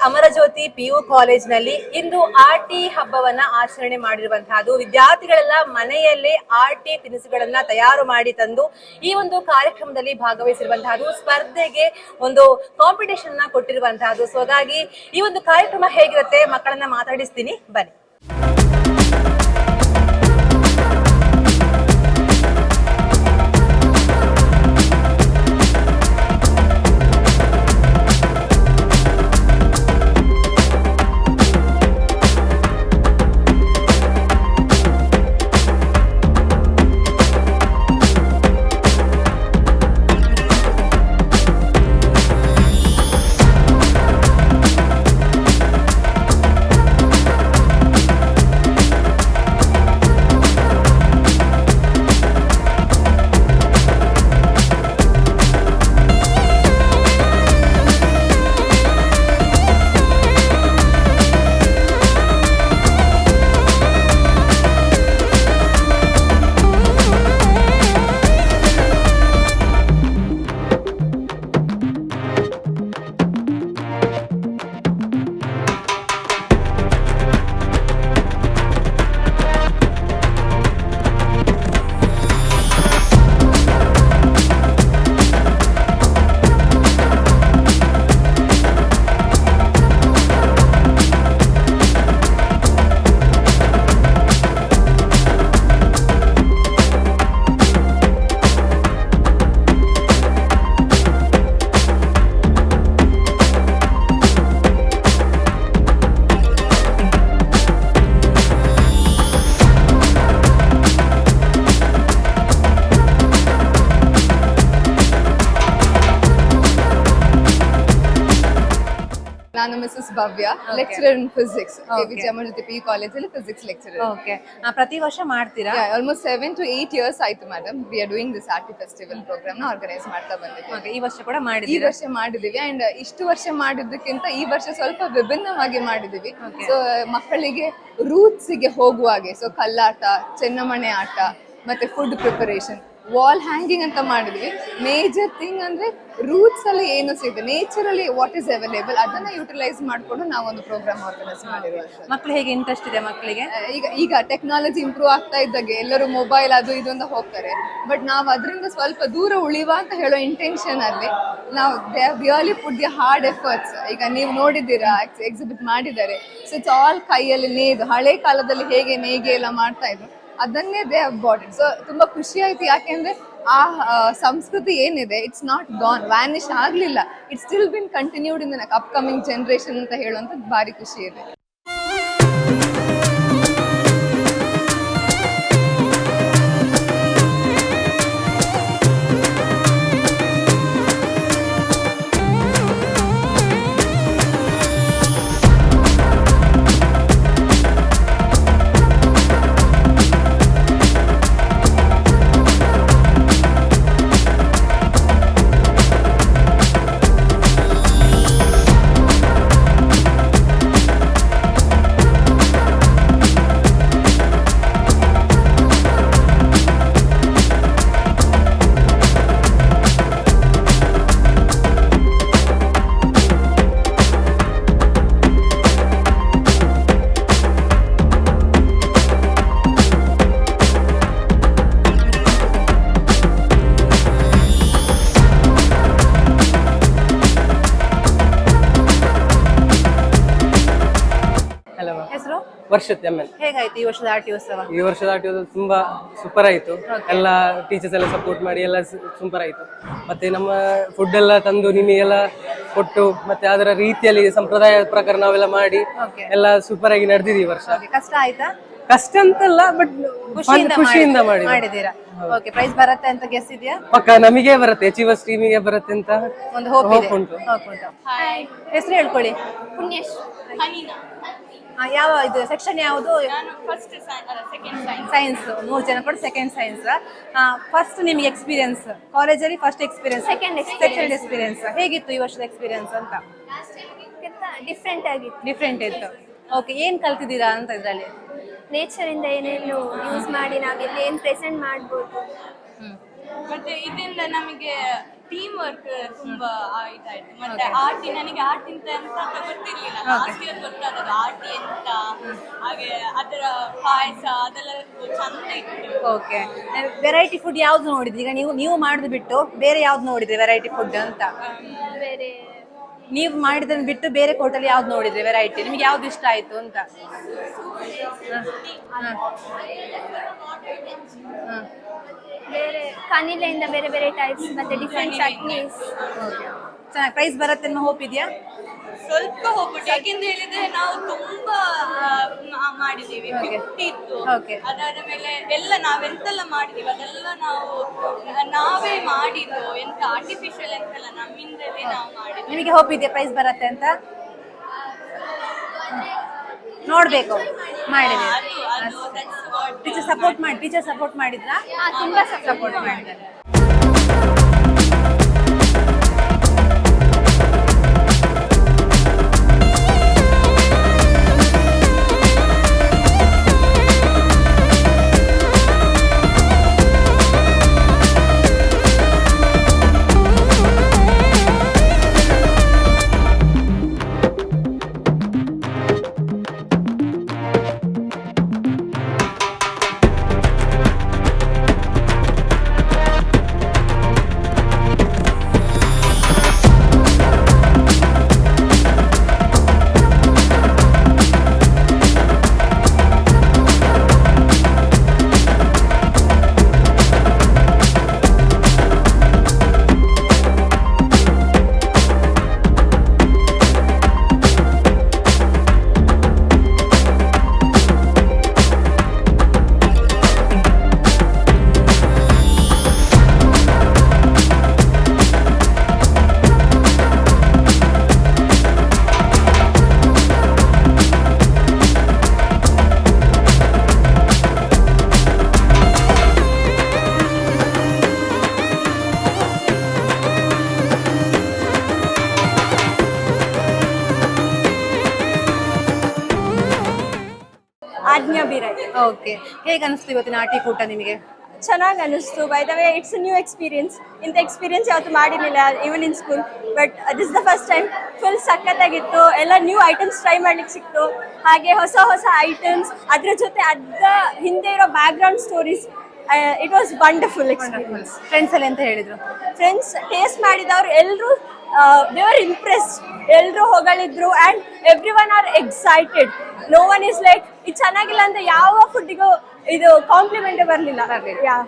Amarjyoti PU ಕಾಲೇಜಿನಲ್ಲಿ ಇಂದು RT ಹಬ್ಬವನ್ನ ಆಚರಣೆ ಮಾಡಿರುವಂತಹದ್ದು. ವಿದ್ಯಾರ್ಥಿಗಳೆಲ್ಲ ಮನೆಯಲ್ಲೇ ಆರ್ಟಿ ತಿನಿಸುಗಳನ್ನ ತಯಾರು ಮಾಡಿ ತಂದು ಈ ಒಂದು ಕಾರ್ಯಕ್ರಮದಲ್ಲಿ ಭಾಗವಹಿಸಿರುವಂತಹದ್ದು. ಸ್ಪರ್ಧೆಗೆ ಒಂದು ಕಾಂಪಿಟೇಷನ್ ಕೊಟ್ಟಿರುವಂತಹದ್ದು. ಸೊ ಹಾಗಾಗಿ ಈ ಒಂದು ಕಾರ್ಯಕ್ರಮ ಹೇಗಿರುತ್ತೆ ಮಕ್ಕಳನ್ನ ಮಾತಾಡಿಸ್ತೀನಿ, ಬನ್ನಿ. ನಾನು mrs Bhavya, lecturer in physics, KVJ Amarajyothi PU ಕಾಲೇಜಲ್ಲಿ ಫಿಸಿಕ್ಸ್ ಲೆಕ್ಚರರ್. ಓಕೆ, ಪ್ರತಿ ವರ್ಷ ಮಾಡ್ತೀರಾ? ಆಲ್ಮೋಸ್ಟ್ 7 to 8 years ಆಯ್ತು madam. We are doing this arty festival program ನ ಆರ್ಗನೈಸ್ ಮಾಡ್ತಾ ಬಂದಿದ್ದೀವಿ. ಈ ವರ್ಷ ಕೂಡ ಮಾಡಿದ್ದೀವಿ. ಈ ವರ್ಷ ಮಾಡಿದೀವಿ ಅಂಡ್ ಇಷ್ಟು ವರ್ಷ ಮಾಡಿದ್ದಕ್ಕಿಂತ ಈ ವರ್ಷ ಸ್ವಲ್ಪ ವಿಭಿನ್ನವಾಗಿ ಮಾಡಿದೀವಿ. ಸೊ ಮಕ್ಕಳಿಗೆ ರೂಟ್ಸ್ ಗೆ ಹೋಗುವಾಗೆ, ಸೊ ಕಲ್ಲಾಟ, ಚೆನ್ನಮಣೆ ಆಟ, ಮತ್ತೆ ಫುಡ್ ಪ್ರಿಪರೇಷನ್, ವಾಲ್ ಹ್ಯಾಂಗಿಂಗ್ ಅಂತ ಮಾಡಿದ್ವಿ. ಮೇಜರ್ ಥಿಂಗ್ ಅಂದ್ರೆ ರೂಟ್ಸ್ ಅಲ್ಲಿ ಏನು ಸಿಗುತ್ತೆ, ನೇಚರ್ ಅಲ್ಲಿ ವಾಟ್ ಇಸ್ ಅವೈಲೇಬಲ್, ಅದನ್ನ ಯುಟಿಲೈಸ್ ಮಾಡ್ಕೊಂಡು ನಾವೊಂದು ಪ್ರೋಗ್ರಾಮ್ ಆರ್ಗನೈಸ್ ಮಾಡಿದ್ವಿ. ಮಕ್ಳು ಹೇಗೆ ಇಂಟ್ರೆಸ್ಟ್ ಇದೆ ಮಕ್ಕಳಿಗೆ? ಈಗ ಟೆಕ್ನಾಲಜಿ ಇಂಪ್ರೂವ್ ಆಗ್ತಾ ಇದ್ದಾಗೆ ಎಲ್ಲರೂ ಮೊಬೈಲ್ ಅದು ಇದು ಅಂತ ಹೋಗ್ತಾರೆ. ಬಟ್ ನಾವು ಅದರಿಂದ ಸ್ವಲ್ಪ ದೂರ ಉಳಿವ ಅಂತ ಹೇಳೋ ಇಂಟೆನ್ಷನ್ ಅಲ್ಲಿ ನಾವು really put the hard efforts. ಈಗ ನೀವು ನೋಡಿದ್ದೀರಾ, ಎಕ್ಸಿಬಿಟ್ ಮಾಡಿದ್ದಾರೆ. ಸೊ ಇಟ್ಸ್ ಆಲ್ ಕೈಯಲ್ಲಿ ನೇಯ್ದು, ಹಳೆ ಕಾಲದಲ್ಲಿ ಹೇಗೆ ನೇಯ್ಗೆ ಎಲ್ಲ ಮಾಡ್ತಾ ಇದ್ರು ಅದನ್ನೇ they have bought it. So ತುಂಬಾ ಖುಷಿ ಆಯ್ತು, ಯಾಕೆಂದ್ರೆ ಆ ಸಂಸ್ಕೃತಿ ಏನಿದೆ ಇಟ್ಸ್ ನಾಟ್ ಗಾನ್, ವ್ಯಾನಿಶ್ ಆಗ್ಲಿಲ್ಲ. It's still been continued in the upcoming generation ಅಂತ ಹೇಳುವಂತ ಭಾರಿ ಖುಷಿ ಇದೆ. ವರ್ಷದ ML. ಹೇಗಾಯ್ತು ಈ ವರ್ಷದ ಆರ್ಟಿ ಉತ್ಸವ? ಈ ವರ್ಷದ ಆರ್ಟಿ ಉತ್ಸವ ತುಂಬಾ ಸೂಪರ್ ಆಯ್ತು. ಎಲ್ಲ ಟೀಚರ್ಸ್ ಎಲ್ಲ ಸಪೋರ್ಟ್ ಮಾಡಿ ಎಲ್ಲ ಸೂಪರ್ ಆಯ್ತು. ಮತ್ತೆ ನಮ್ಮ ಫುಡ್ ಎಲ್ಲ ತಂದು ನಿಮಗೆಲ್ಲ ಕೊಟ್ಟು, ಮತ್ತೆ ಅದರ ರೀತಿಯಲ್ಲಿ ಸಂಪ್ರದಾಯ ಪ್ರಕಾರ ನಾವೆಲ್ಲ ಮಾಡಿ ಎಲ್ಲ ಸೂಪರ್ ಆಗಿ ನಡೆದಿದೆ ಈ ವರ್ಷ. ಕಷ್ಟ ಆಯ್ತಾ? ಕಷ್ಟ ಅಂತಲ್ಲ, ಬಟ್ ಖುಷಿಯಿಂದ ಮಾಡಿದ್ದೀರಾ. ಓಕೆ, ಪ್ರೈಸ್ ಬರುತ್ತೆ ಅಂತ ಗೆಸ್ ಇದೆಯಾ? ಪಕ್ಕ ನಮಗೆ ಬರುತ್ತೆ, ಅಚೀವರ್ಸ್ ಟೀಮಿಗೆ ಬರುತ್ತೆ ಅಂತ ಒಂದು ಹೋಪ್ ಉಂಟು. ಹೆಸರು ಹೇಳ್ಕೊಳ್ಳಿ. ಪುಣ್ಯೇಶ್. ಯಾವ ಇದು ಸೆಕ್ಷನ್ ಯಾವುದು? ಸೈನ್ಸ್. 3 ಜನ ಕೂಡ ಸೆಕೆಂಡ್ ಸೈನ್ಸ್. ಫಸ್ಟ್ ನಿಮ್ಗೆ ಎಕ್ಸ್ಪೀರಿಯನ್ಸ್ ಕಾಲೇಜಲ್ಲಿ, ಫಸ್ಟ್ ಎಕ್ಸ್ಪೀರಿಯನ್ಸ್, ಸೆಕೆಂಡ್ ಎಕ್ಸ್ಪೀರಿಯನ್ಸ್ ಹೇಗಿತ್ತು ಈ ವರ್ಷದ ಎಕ್ಸ್ಪೀರಿಯನ್ಸ್ ಅಂತ? ಡಿಫ್ರೆಂಟ್ ಇತ್ತು. ಓಕೆ, ಏನ್ ಕಲ್ತಿದ್ದೀರಾ ಅಂತ ಇದ್ರಲ್ಲಿ? ನೇಚರ್ ಇಂದ ಏನೇನು ಯೂಸ್ ಮಾಡಿ ನಾವೆಲ್ಲ ಏನ್ ಪ್ರೆಸೆಂಟ್ ಮಾಡ್ಬೋದು, ಮತ್ತೆ ಇದರಿಂದ ನಮಗೆ ಟೀಮ್ ವರ್ಕ್ ತುಂಬಾ ಇದಾಯ್ತು. ಮತ್ತೆ ಆರ್ಟಿ ನನಗೆ ಆರ್ಟ್ ಅಂತ ಗೊತ್ತಿರ್ಲಿಲ್ಲ. ಲಾಸ್ಟ್ ಇಯರ್ ಗೊತ್ತಾದದ್ದು ಆರ್ಟಿ ಅಂತ. ಹಾಗೆ ಅದರ ಪಾಯಸ ಅದೆಲ್ಲ ಚಂದ ಇತ್ತು. ಓಕೆ, ವೆರೈಟಿ ಫುಡ್ ಯಾವ್ದು ನೋಡಿದ್ರಿ? ಈಗ ನೀವು ಮಾಡುದು ಬಿಟ್ಟು ಬೇರೆ ಯಾವ್ದು ನೋಡಿದ್ರಿ ವೆರೈಟಿ ಫುಡ್ ಅಂತ? ಬೇರೆ ನೀವು ಮಾಡಿದ್ದನ್ನು ಬಿಟ್ಟು ಬೇರೆ ಹೋಟೆಲ್ ಯಾವ್ದು ನೋಡಿದ್ರಿ ವೆರೈಟಿ? ನಿಮ್ಗೆ ಯಾವ್ದು ಇಷ್ಟ ಆಯ್ತು ಅಂತ? ಬೇರೆ ಕನಿಲೆಯಿಂದ ಬೇರೆ ಬೇರೆ ಟೈಪ್ಸ್ ಮತ್ತೆ ಡಿಫ್ರೆಂಟ್ ಚಟ್ನೀಸ್. ಚೆನ್ನಾಗಿ ಪ್ರೈಸ್ ಬರುತ್ತೆ ಅನ್ನೋ ಹೋಪ್ ಇದೆಯಾ? ಸ್ವಲ್ಪ ಹೋಗ್ಬಿಟ್ಟು, ಯಾಕೆಂತ ಹೇಳಿದ್ರೆ ನಾವು ತುಂಬಾ ಮಾಡಿದೀವಿ. 50 ಇತ್ತು. ಅದಾದ ಮೇಲೆ ಎಲ್ಲ ನಾವೆಂತೆಲ್ಲ ಮಾಡಿದೀವಿ ಅದೆಲ್ಲ ನಾವೇ ಮಾಡಿದ್ದು. ಎಂತ ಆರ್ಟಿಫಿಷಿಯಲ್ ಎಂತೆಲ್ಲ ನಮ್ಮಿಂದಲೇ ನಾವು ಮಾಡಿದ್ವಿ. ನಿಮಗೆ ಹೋಪ್ ಇದೆಯಾ ಪ್ರೈಸ್ ಬರುತ್ತೆ ಅಂತ? ನೋಡ್ಬೇಕು, ಮಾಡಿದೆ. ಟೀಚರ್ ಸಪೋರ್ಟ್ ಮಾಡಿದ್ರಾ? ತುಂಬಾ ಸಪೋರ್ಟ್ ಮಾಡಿದ್ದಾರೆ. ಆಜ್ಞಾ ಬಿರೈ. ಓಕೆ, ಹೇಗೆ ಅನಿಸ್ತು ಇವತ್ತಿನ ಆಟಿ ಕೂಟ ನಿಮಗೆ? ಚೆನ್ನಾಗಿ ಅನಿಸ್ತು. By the way it's new experience. ಇಂಥ ಎಕ್ಸ್ಪೀರಿಯನ್ಸ್ ಯಾವತ್ತು ಮಾಡಿರಲಿಲ್ಲ even in school. But this the first time. Full ಸಖತ್ತಾಗಿತ್ತು. ಎಲ್ಲ ನ್ಯೂ ಐಟಮ್ಸ್ ಟ್ರೈ ಮಾಡ್ಲಿಕ್ಕೆ ಸಿಕ್ತು. ಹಾಗೆ ಹೊಸ ಹೊಸ ಐಟಮ್ಸ್, ಅದ್ರ ಜೊತೆ ಅದ್ರ ಹಿಂದೆ ಇರೋ back ground stories. It was wonderful experience. Friends ಎಲ್ಲ ಎಂತ ಹೇಳಿದ್ರು? ಫ್ರೆಂಡ್ಸ್ ಟೇಸ್ಟ್ ಮಾಡಿದವ್ರು ಎಲ್ಲರೂ ದೇ ಆರ್ ಇಂಪ್ರೆಸ್ಡ್. ಎಲ್ಲರೂ ಹೊಗಳಿದ್ರು and every one are excited. No one is like ಇದು ಚೆನ್ನಾಗಿಲ್ಲ ಅಂತ ಯಾವ ಫುಡ್ಡಿಗೂ ಇದು ಕಾಂಪ್ಲಿಮೆಂಟೇ ಬರಲಿಲ್ಲ. ಯಾ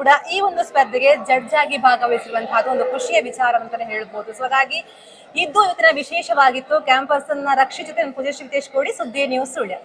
ಕೂಡ ಈ ಒಂದು ಸ್ಪರ್ಧೆಗೆ ಜಡ್ಜ್ ಆಗಿ ಭಾಗವಹಿಸಿರುವಂತಹ ಒಂದು ಖುಷಿಯ ವಿಚಾರ ಅಂತಾನೆ ಹೇಳ್ಬೋದು. ಸೊ ಹಾಗಾಗಿ ಇದು ಇವತ್ತಿನ ವಿಶೇಷವಾಗಿತ್ತು. ಕ್ಯಾಂಪಸ್ ಅನ್ನ ರಕ್ಷಿತ ಪೂಜೆ ಶ್ರೀತೇಶ್ ಕೋಡಿ, ಸುದ್ದಿ ನ್ಯೂಸ್ ಸುಳ್ಯ.